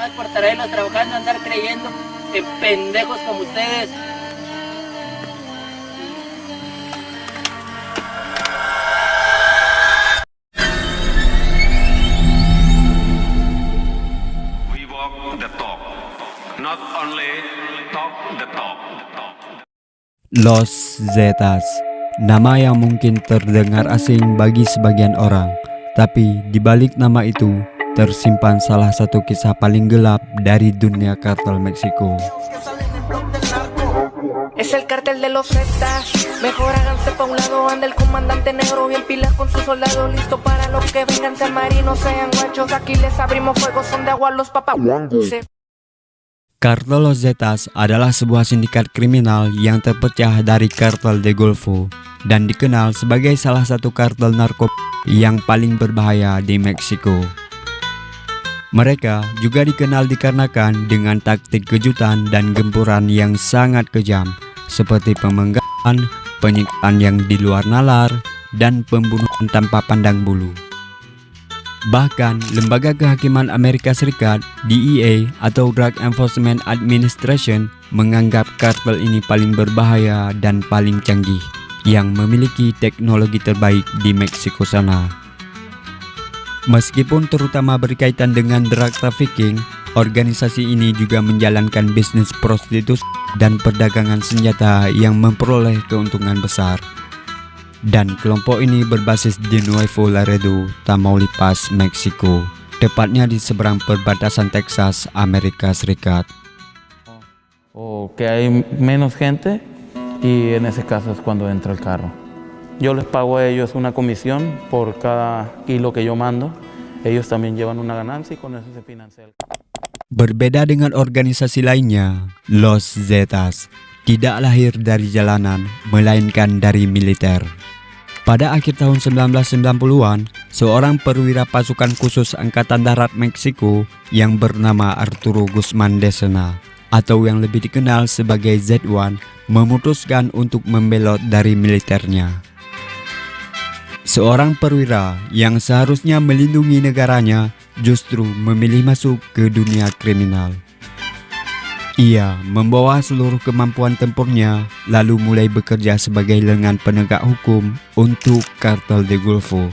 más por traerlos trabajando, andar creyendo que pendejos como ustedes. We walk the talk, not only talk the talk. Los Zetas, nama yang mungkin terdengar asing bagi sebagian orang, tapi di balik nama itu tersimpan salah satu kisah paling gelap dari dunia kartel Meksiko. Es el cartel de los Zetas, mejor háganse pa' un lado, anda el comandante negro bien pilas con sus soldados, listo para lo que vengan, sean marinos, sean guachos, aquí les abrimos fuego, son de agua los papas. Kartel Los Zetas adalah sebuah sindikat kriminal yang terpecah dari kartel de Golfo dan dikenal sebagai salah satu kartel narkoba yang paling berbahaya di Meksiko. Mereka juga dikenal dikarenakan dengan taktik kejutan dan gempuran yang sangat kejam, seperti pemenggalan, penyiksaan yang di luar nalar, dan pembunuhan tanpa pandang bulu. Bahkan, Lembaga Kehakiman Amerika Serikat (DEA) atau Drug Enforcement Administration menganggap kartel ini paling berbahaya dan paling canggih, yang memiliki teknologi terbaik di Meksiko sana. Meskipun terutama berkaitan dengan drug trafficking, organisasi ini juga menjalankan bisnis prostitusi dan perdagangan senjata yang memperoleh keuntungan besar. Dan kelompok ini berbasis di Nuevo Laredo, Tamaulipas, Meksiko, tepatnya di seberang perbatasan Texas, Amerika Serikat. O que hay menos gente y en ese caso es cuando entra el carro. Yo les pago a ellos una comisión por cada kilo que yo mando. Ellos también llevan una ganancia y con eso se financia. Berbeda dengan organisasi lainnya, Los Zetas tidak lahir dari jalanan, melainkan dari militer. Pada akhir tahun 1990-an, seorang perwira pasukan khusus Angkatan Darat Meksiko yang bernama Arturo Guzman de Sena, atau yang lebih dikenal sebagai Z1, memutuskan untuk membelot dari militernya. Seorang perwira yang seharusnya melindungi negaranya justru memilih masuk ke dunia kriminal. Ia membawa seluruh kemampuan tempurnya lalu mulai bekerja sebagai lengan penegak hukum untuk kartel de Golfo.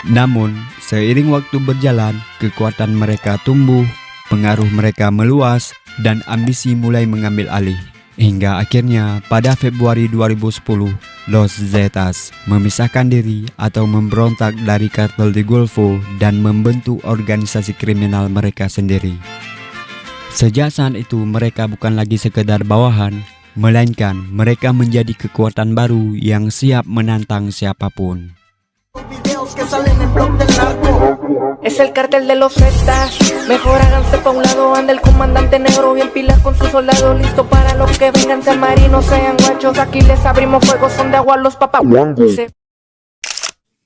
Namun, seiring waktu berjalan, kekuatan mereka tumbuh, pengaruh mereka meluas, dan ambisi mulai mengambil alih. Hingga akhirnya pada Februari 2010, Los Zetas memisahkan diri atau memberontak dari kartel de Golfo dan membentuk organisasi kriminal mereka sendiri. Sejak saat itu mereka bukan lagi sekedar bawahan, melainkan mereka menjadi kekuatan baru yang siap menantang siapapun. Es el cartel de los Zetas, mejor háganse pa' un lado, anda el comandante negro bien pilas con sus soldados, listo para lo que vengan, sean marinos, sean guachos, aquí les abrimos fuego, son de agua los papas.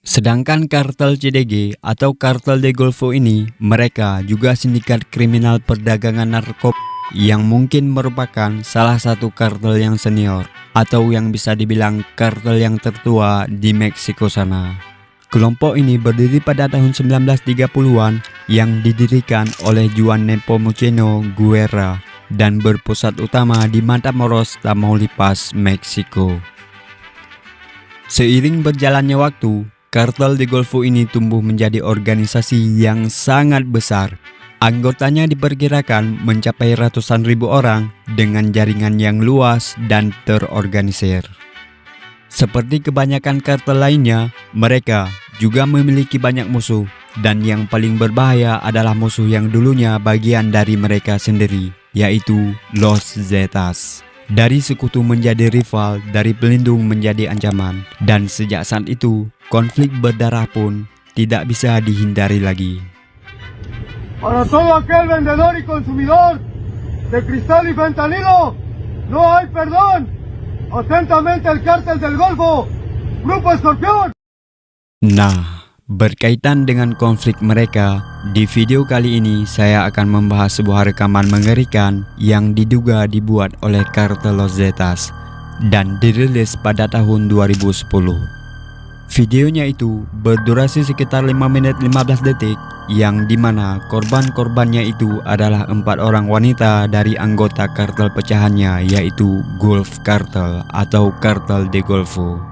Sedangkan kartel CDG atau kartel de Golfo ini, mereka juga sindikat kriminal perdagangan narkoba yang mungkin merupakan salah satu kartel yang senior atau yang bisa dibilang kartel yang tertua di Meksiko sana. Kelompok ini berdiri pada tahun 1930-an yang didirikan oleh Juan Nepomuceno Guerra dan berpusat utama di Matamoros, Tamaulipas, Meksiko. Seiring berjalannya waktu, kartel de Golfo ini tumbuh menjadi organisasi yang sangat besar. Anggotanya diperkirakan mencapai ratusan ribu orang dengan jaringan yang luas dan terorganisir. Seperti kebanyakan kartel lainnya, mereka juga memiliki banyak musuh, dan yang paling berbahaya adalah musuh yang dulunya bagian dari mereka sendiri, yaitu Los Zetas. Dari sekutu menjadi rival, dari pelindung menjadi ancaman, dan sejak saat itu, konflik berdarah pun tidak bisa dihindari lagi. Para todo aquel vendedor y consumidor de cristal y fentanilo, no hay perdón. Atentamente el cártel del Golfo, Grupo Escorpión. Nah, berkaitan dengan konflik mereka, di video kali ini saya akan membahas sebuah rekaman mengerikan yang diduga dibuat oleh kartel Los Zetas dan dirilis pada tahun 2010. Videonya itu berdurasi sekitar 5 menit 15 detik yang dimana korban-korbannya itu adalah 4 orang wanita dari anggota kartel pecahannya, yaitu Gulf Cartel atau Cartel de Golfo.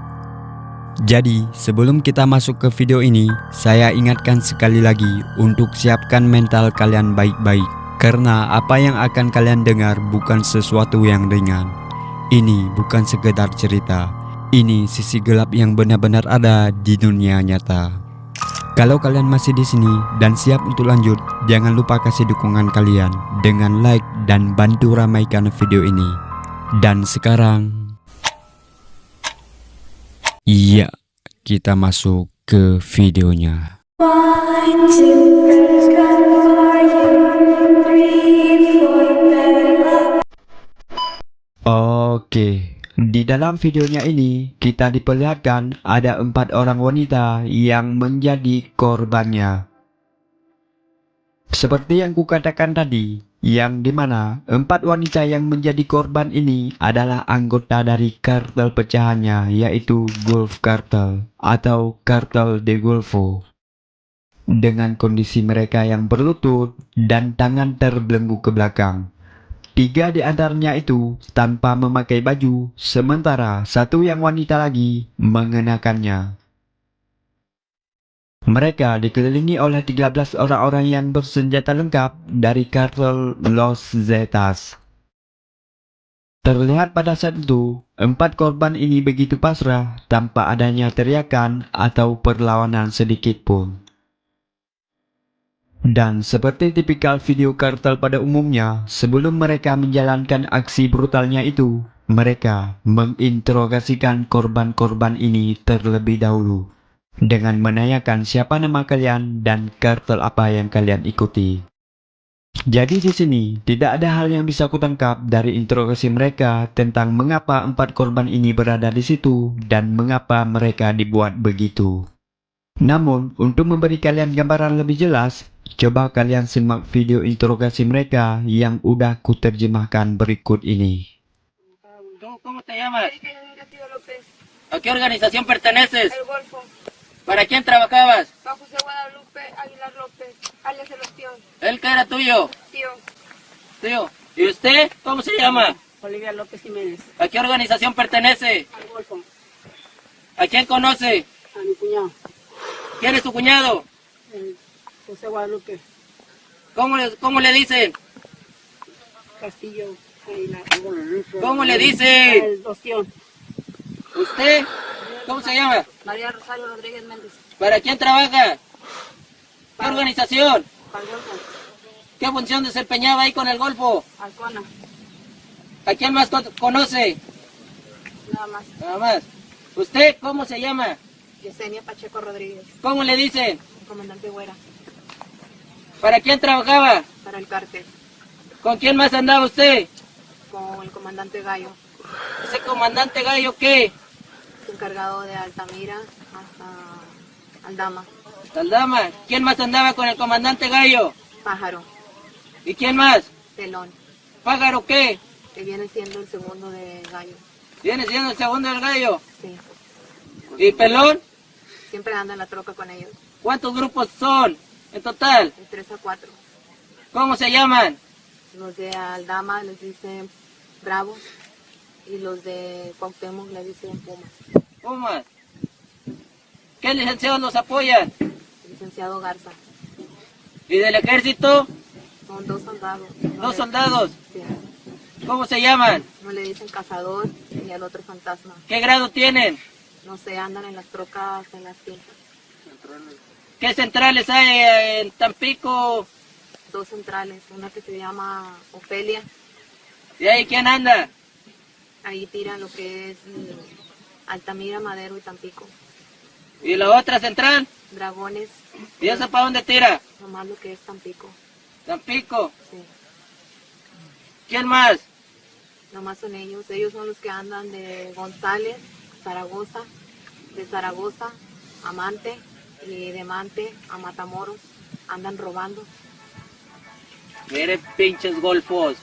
Jadi sebelum kita masuk ke video ini, saya ingatkan sekali lagi untuk siapkan mental kalian baik-baik, karena apa yang akan kalian dengar bukan sesuatu yang ringan. Ini bukan sekedar cerita. Ini sisi gelap yang benar-benar ada di dunia nyata. Kalau kalian masih di sini dan siap untuk lanjut, jangan lupa kasih dukungan kalian dengan like dan bantu ramaikan video ini. Dan sekarang, iya, kita masuk ke videonya. Oke. Di dalam videonya ini, kita diperlihatkan ada 4 orang wanita yang menjadi korbannya. Seperti yang kukatakan tadi, yang dimana 4 wanita yang menjadi korban ini adalah anggota dari kartel pecahannya, yaitu Gulf Cartel atau Cartel de Golfo. Dengan kondisi mereka yang berlutut dan tangan terbelenggu ke belakang. 3 di antaranya itu tanpa memakai baju, sementara 1 yang wanita lagi mengenakannya. Mereka dikelilingi oleh 13 orang-orang yang bersenjata lengkap dari kartel Los Zetas. Terlihat pada saat itu, 4 korban ini begitu pasrah tanpa adanya teriakan atau perlawanan sedikit pun. Dan seperti tipikal video kartel pada umumnya, sebelum mereka menjalankan aksi brutalnya itu, mereka menginterogasikan korban-korban ini terlebih dahulu dengan menanyakan siapa nama kalian dan kartel apa yang kalian ikuti. Jadi di sini tidak ada hal yang bisa kutangkap dari interogasi mereka tentang mengapa 4 korban ini berada di situ dan mengapa mereka dibuat begitu. Namun, untuk memberi kalian gambaran lebih jelas, coba kalian simak video interogasi mereka yang udah kuterjemahkan berikut ini. ¿Cómo te llamas? ¿A qué organización perteneces? El Golfo. ¿Para quién trabajabas? Bajo José Guadalupe Aguilar López, alias el Ostión. ¿Él que era tuyo? Tío, Tío. ¿Y usted? ¿Cómo se llama? Olivia López Jiménez. ¿A qué organización pertenece? Al Golfo. ¿A quién conoce? A mi cuñado, ¿Quién es tu cuñado? el José Guadalupe ¿Cómo le dicen? Castillo Aguilar. ¿Cómo le dicen? El Ostión. ¿Usted? ¿Cómo se llama? María Rosario Rodríguez Méndez. ¿Para quién trabaja? ¿Qué organización? Al Golfo. ¿Qué función desempeñaba ahí con el Golfo? Alcona. ¿A quién más conoce? Nada más. Nada más. ¿Usted cómo se llama? Yesenia Pacheco Rodríguez. ¿Cómo le dicen? Comandante Güera. ¿Para quién trabajaba? Para el cártel. ¿Con quién más andaba usted? Con el comandante Gallo. ¿Ese comandante Gallo qué? Encargado de Altamira hasta Aldama. Aldama. ¿Quién más andaba con el comandante Gallo? Pájaro. ¿Y quién más? Telón. ¿Pájaro qué? Que viene siendo el segundo de Gallo. ¿Viene siendo el segundo del Gallo? Sí. ¿Y Pelón? Siempre anda en la troca con ellos. ¿Cuántos grupos son en total? De 3 a 4. ¿Cómo se llaman? Los de Aldama les dicen Bravos y los de Cuauhtémoc les dicen Pumas. Pumas. ¿Qué licenciados los apoyan? El licenciado Garza. ¿Y del ejército? Son 2 soldados. ¿Dos soldados? Sí. ¿Cómo se llaman? Uno le dicen Cazador y al otro Fantasma. ¿Qué grado tienen? No sé, andan en las trocas, en las tintas. ¿Qué centrales hay en Tampico? 2 centrales, una que se llama Ofelia. ¿Y ahí quién anda? Ahí tiran lo que es Altamira, Madero y Tampico. ¿Y la otra central? Dragones, ¿Y esa para dónde tira? nomás lo que es Tampico. Tampico. Sí. ¿Quién más? Nomás son ellos. Ellos son los que andan de González, Zaragoza, de Zaragoza a Mante y de Mante a Matamoros. Andan robando. Miren, pinches golfos.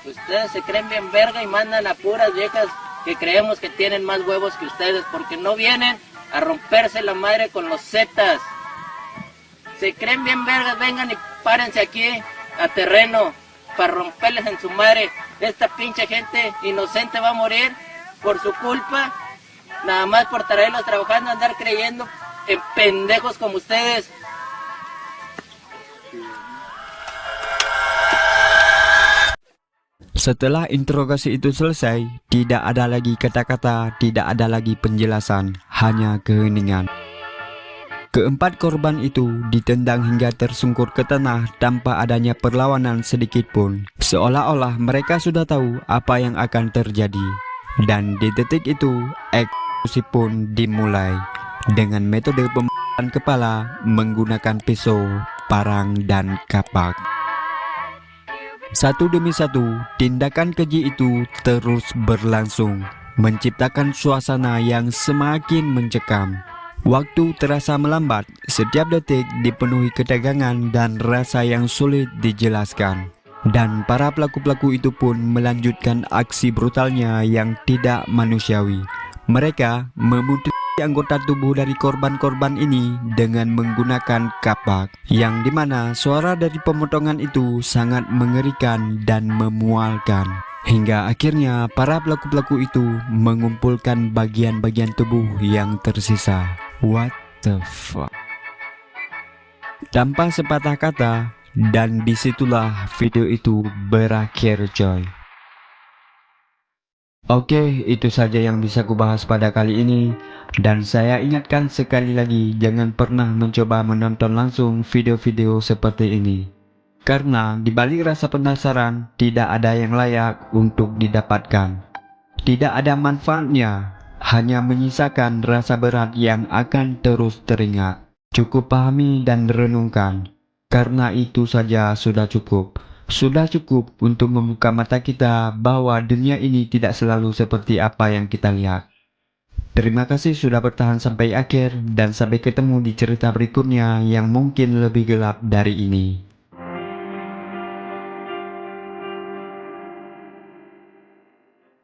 Ustedes se creen bien verga y mandan a puras viejas que creemos que tienen más huevos que ustedes porque no vienen a romperse la madre con los Zetas. Se creen bien vergas, vengan y párense aquí a terreno para romperles en su madre. Esta pinche gente inocente va a morir por su culpa, nada más por traerlos trabajando, andar creyendo en pendejos como ustedes. Setelah interogasi itu selesai, tidak ada lagi kata-kata, tidak ada lagi penjelasan, hanya keheningan. Keempat korban itu ditendang hingga tersungkur ke tanah tanpa adanya perlawanan sedikit pun. Seolah-olah mereka sudah tahu apa yang akan terjadi. Dan di detik itu, eksekusi pun dimulai dengan metode pemotong kepala menggunakan pisau, parang, dan kapak. Satu demi satu, tindakan keji itu terus berlangsung, menciptakan suasana yang semakin mencekam. Waktu terasa melambat, setiap detik dipenuhi ketegangan dan rasa yang sulit dijelaskan. Dan para pelaku-pelaku itu pun melanjutkan aksi brutalnya yang tidak manusiawi. Mereka memutilasi anggota tubuh dari korban-korban ini dengan menggunakan kapak, yang dimana suara dari pemotongan itu sangat mengerikan dan memualkan. Hingga akhirnya para pelaku-pelaku itu mengumpulkan bagian-bagian tubuh yang tersisa. What the fuck? Tanpa sepatah kata, dan disitulah video itu berakhir, coy. Oke, itu saja yang bisa kubahas pada kali ini. Dan saya ingatkan sekali lagi, jangan pernah mencoba menonton langsung video-video seperti ini. Karena dibalik rasa penasaran, tidak ada yang layak untuk didapatkan. Tidak ada manfaatnya, hanya menyisakan rasa berat yang akan terus teringat. Cukup pahami dan renungkan, karena itu saja sudah cukup. Sudah cukup untuk membuka mata kita bahwa dunia ini tidak selalu seperti apa yang kita lihat. Terima kasih sudah bertahan sampai akhir, dan sampai ketemu di cerita berikutnya yang mungkin lebih gelap dari ini.